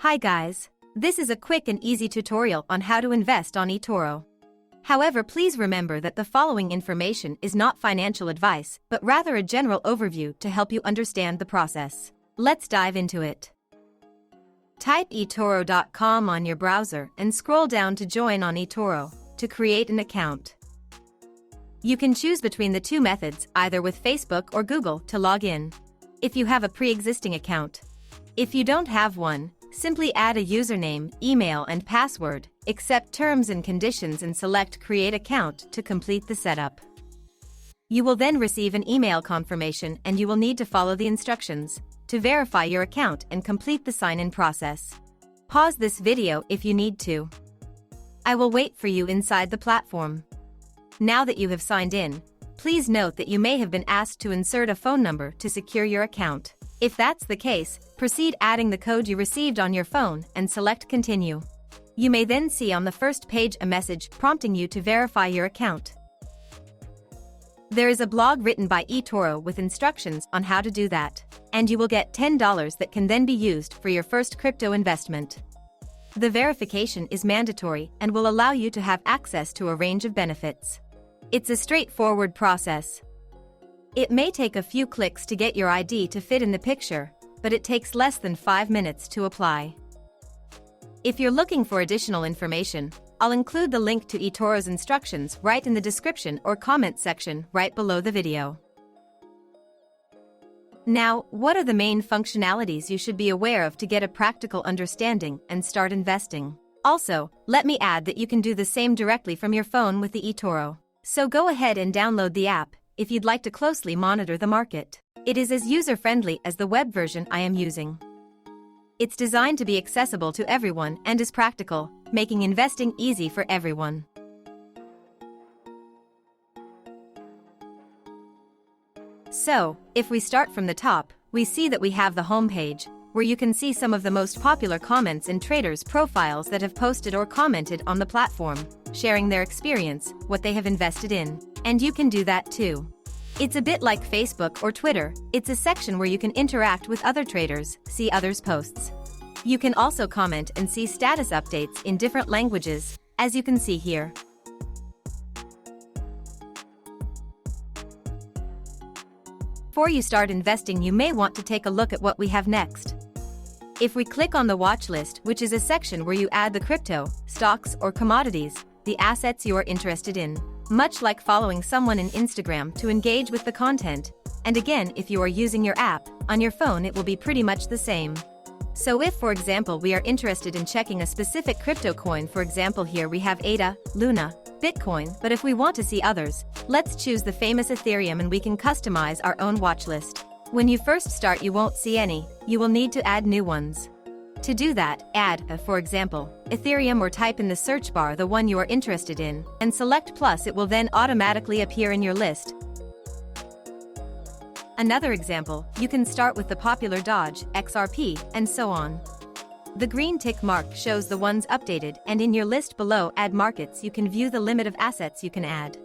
Hi guys, this is a quick and easy tutorial on how to invest on eToro. However, please remember that the following information is not financial advice, but rather a general overview to help you understand the process. Let's dive into it. Type eToro.com on your browser and scroll down to join on eToro to create an account. You can choose between the two methods, either with Facebook or Google, to log in. If you have a pre-existing account. If you don't have one, simply add a username, email and password, accept terms and conditions and select Create Account to complete the setup. You will then receive an email confirmation and you will need to follow the instructions to verify your account and complete the sign-in process. Pause this video if you need to. I will wait for you inside the platform. Now that you have signed in, please note that you may have been asked to insert a phone number to secure your account. If that's the case, proceed adding the code you received on your phone and select Continue. You may then see on the first page a message prompting you to verify your account. There is a blog written by eToro with instructions on how to do that, and you will get $10 that can then be used for your first crypto investment. The verification is mandatory and will allow you to have access to a range of benefits. It's a straightforward process. It may take a few clicks to get your ID to fit in the picture, but it takes less than 5 minutes to apply. If you're looking for additional information, I'll include the link to eToro's instructions right in the description or comment section right below the video. Now, what are the main functionalities you should be aware of to get a practical understanding and start investing? Also, let me add that you can do the same directly from your phone with the eToro. So go ahead and download the app if you'd like to closely monitor the market. It is as user-friendly as the web version I am using. It's designed to be accessible to everyone and is practical, making investing easy for everyone. So, if we start from the top, we see that we have the home page, where you can see some of the most popular comments and traders' profiles that have posted or commented on the platform, sharing their experience, what they have invested in. And you can do that too. It's a bit like Facebook or Twitter. It's a section where you can interact with other traders, see others' posts. You can also comment and see status updates in different languages, as you can see here. Before you start investing, you may want to take a look at what we have next. If we click on the watch list, which is a section where you add the crypto, stocks or commodities, the assets you are interested in. Much like following someone in Instagram to engage with the content. And again, if you are using your app, on your phone it will be pretty much the same. So if, for example, we are interested in checking a specific crypto coin, for example here we have ADA, Luna, Bitcoin, but if we want to see others, let's choose the famous Ethereum and we can customize our own watch list. When you first start you won't see any, you will need to add new ones. To do that, add, for example, Ethereum or type in the search bar the one you are interested in, and select plus. It will then automatically appear in your list. Another example, you can start with the popular Doge, XRP, and so on. The green tick mark shows the ones updated, and in your list below Add Markets you can view the limit of assets you can add.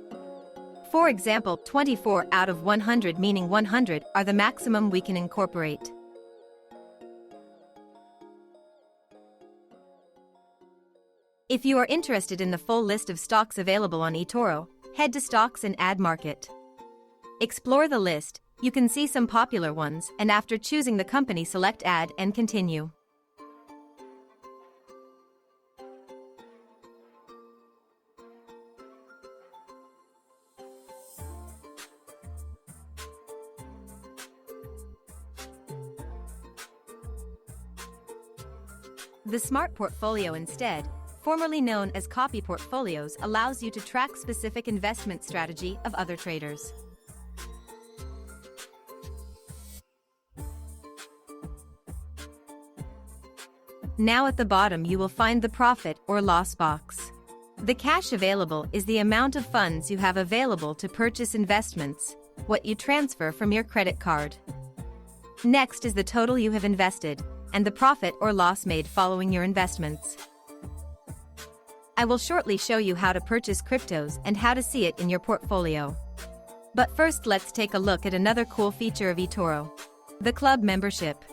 For example, 24 out of 100, meaning 100, are the maximum we can incorporate. If you are interested in the full list of stocks available on eToro, head to Stocks and Add Market. Explore the list, you can see some popular ones, and after choosing the company select Add and Continue. The Smart Portfolio instead, formerly known as copy portfolios, allows you to track specific investment strategy of other traders. Now at the bottom you will find the profit or loss box. The cash available is the amount of funds you have available to purchase investments, what you transfer from your credit card. Next is the total you have invested, and the profit or loss made following your investments. I will shortly show you how to purchase cryptos and how to see it in your portfolio. But first let's take a look at another cool feature of eToro, the club membership.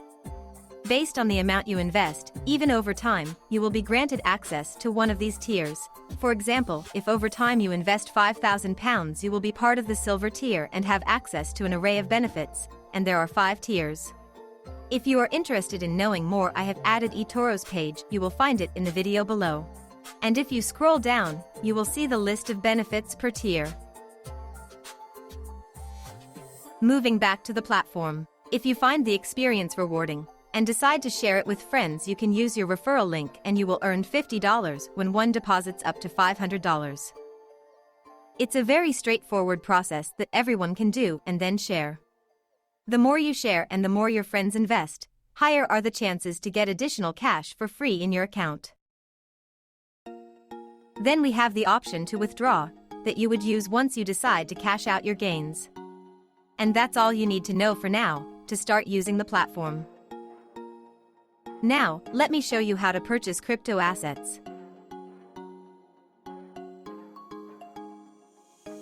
Based on the amount you invest, even over time, you will be granted access to one of these tiers. For example, if over time you invest £5,000, you will be part of the silver tier and have access to an array of benefits, and there are 5 tiers. If you are interested in knowing more, I have added eToro's page, you will find it in the video below. And if you scroll down, you will see the list of benefits per tier. Moving back to the platform. If you find the experience rewarding, and decide to share it with friends, you can use your referral link and you will earn $50 when one deposits up to $500. It's a very straightforward process that everyone can do and then share. The more you share and the more your friends invest, higher are the chances to get additional cash for free in your account. Then we have the option to withdraw, that you would use once you decide to cash out your gains. And that's all you need to know for now, to start using the platform. Now, let me show you how to purchase crypto assets.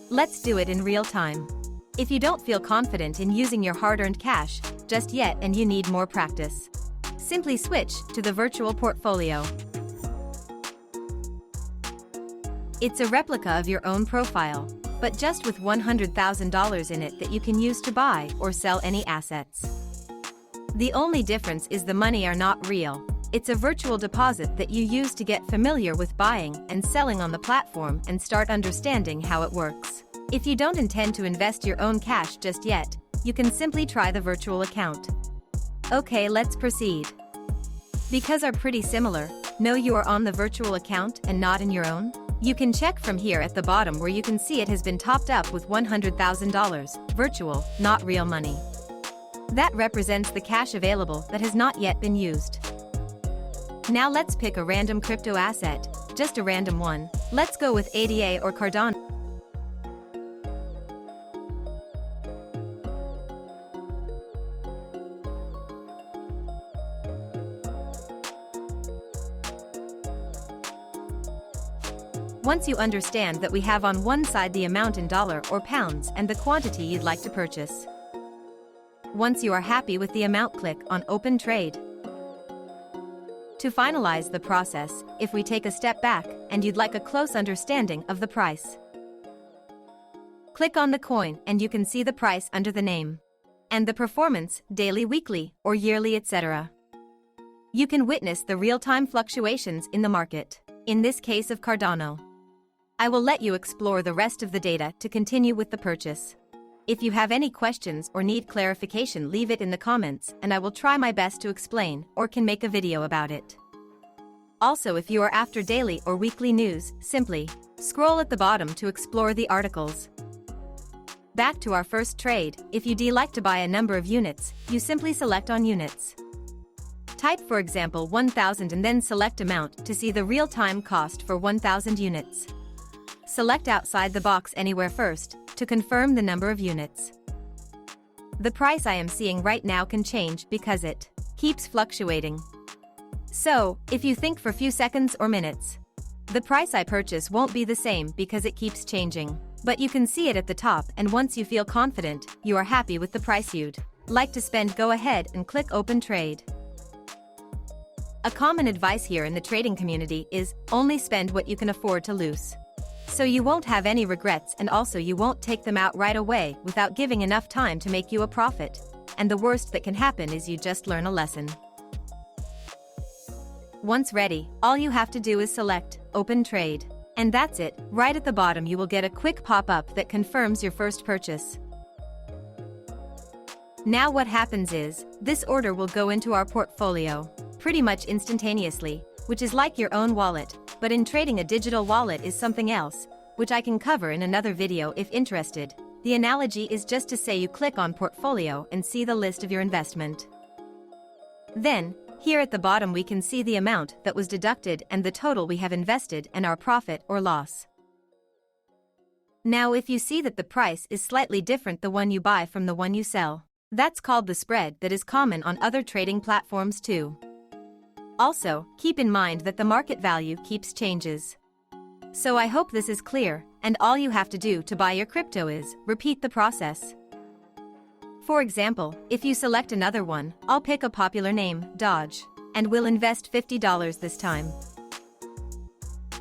Let's do it in real time. If you don't feel confident in using your hard-earned cash just yet and you need more practice, simply switch to the virtual portfolio. It's a replica of your own profile, but just with $100,000 in it that you can use to buy or sell any assets. The only difference is the money are not real. It's a virtual deposit that you use to get familiar with buying and selling on the platform and start understanding how it works. If you don't intend to invest your own cash just yet, you can simply try the virtual account. Okay, let's proceed. Because are pretty similar, know you are on the virtual account and not in your own? You can check from here at the bottom where you can see it has been topped up with $100,000, virtual, not real money. That represents the cash available that has not yet been used. Now let's pick a random crypto asset, just a random one. Let's go with ADA or Cardano. Once you understand that we have on one side the amount in dollar or pounds and the quantity you'd like to purchase. Once you are happy with the amount, click on Open Trade. To finalize the process, if we take a step back and you'd like a close understanding of the price, click on the coin and you can see the price under the name and the performance, daily, weekly, or yearly, etc. You can witness the real-time fluctuations in the market, in this case of Cardano. I will let you explore the rest of the data to continue with the purchase. If you have any questions or need clarification, leave it in the comments and I will try my best to explain or can make a video about it. Also, if you are after daily or weekly news, simply scroll at the bottom to explore the articles. Back to our first trade, if you like to buy a number of units, you simply select on units. Type for example 1000 and then select amount to see the real-time cost for 1000 units. Select outside the box anywhere first, to confirm the number of units. The price I am seeing right now can change because it keeps fluctuating. So, if you think for few seconds or minutes, the price I purchase won't be the same because it keeps changing. But you can see it at the top, and once you feel confident, you are happy with the price you'd like to spend, go ahead and click Open Trade. A common advice here in the trading community is, only spend what you can afford to lose. So you won't have any regrets and also you won't take them out right away without giving enough time to make you a profit. And the worst that can happen is you just learn a lesson. Once ready, all you have to do is select Open Trade. And that's it. Right at the bottom you will get a quick pop-up that confirms your first purchase. Now what happens is, this order will go into our portfolio pretty much instantaneously, which is like your own wallet, but in trading a digital wallet is something else, which I can cover in another video if interested. The analogy is just to say you click on portfolio and see the list of your investment. Then, here at the bottom we can see the amount that was deducted and the total we have invested and our profit or loss. Now if you see that the price is slightly different the one you buy from the one you sell, that's called the spread that is common on other trading platforms too. Also, keep in mind that the market value keeps changes. So I hope this is clear, and all you have to do to buy your crypto is repeat the process. For example, if you select another one, I'll pick a popular name, Dodge, and we'll invest $50 this time.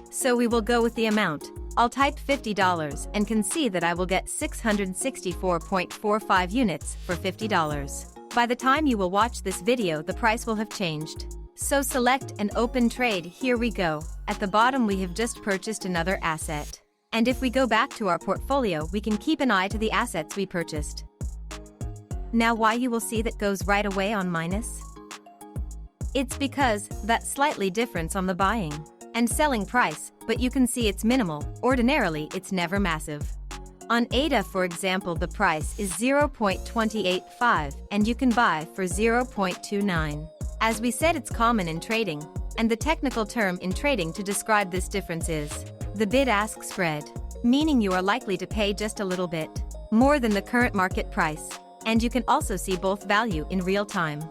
So we will go with the amount. I'll type $50 and can see that I will get 664.45 units for $50. By the time you will watch this video, the price will have changed. So select and open trade. Here we go. At the bottom we have just purchased another asset. And if we go back to our portfolio, we can keep an eye to the assets we purchased. Now why you will see that goes right away on minus? It's because that slightly difference on the buying and selling price, but you can see it's minimal. Ordinarily it's never massive. On ADA, for example, the price is 0.285 and you can buy for 0.29. As we said, it's common in trading, and the technical term in trading to describe this difference is the bid-ask spread, meaning you are likely to pay just a little bit more than the current market price, and you can also see both value in real time.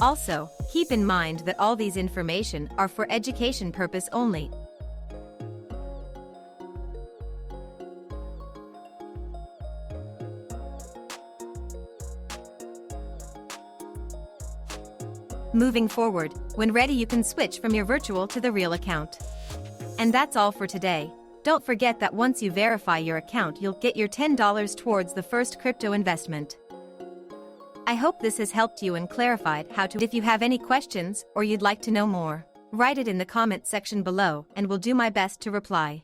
Also, keep in mind that all these information are for education purpose only. Moving forward, when ready you can switch from your virtual to the real account. And that's all for today. Don't forget that once you verify your account you'll get your $10 towards the first crypto investment. I hope this has helped you and clarified how to. If you have any questions or you'd like to know more, write it in the comment section below and we'll do my best to reply.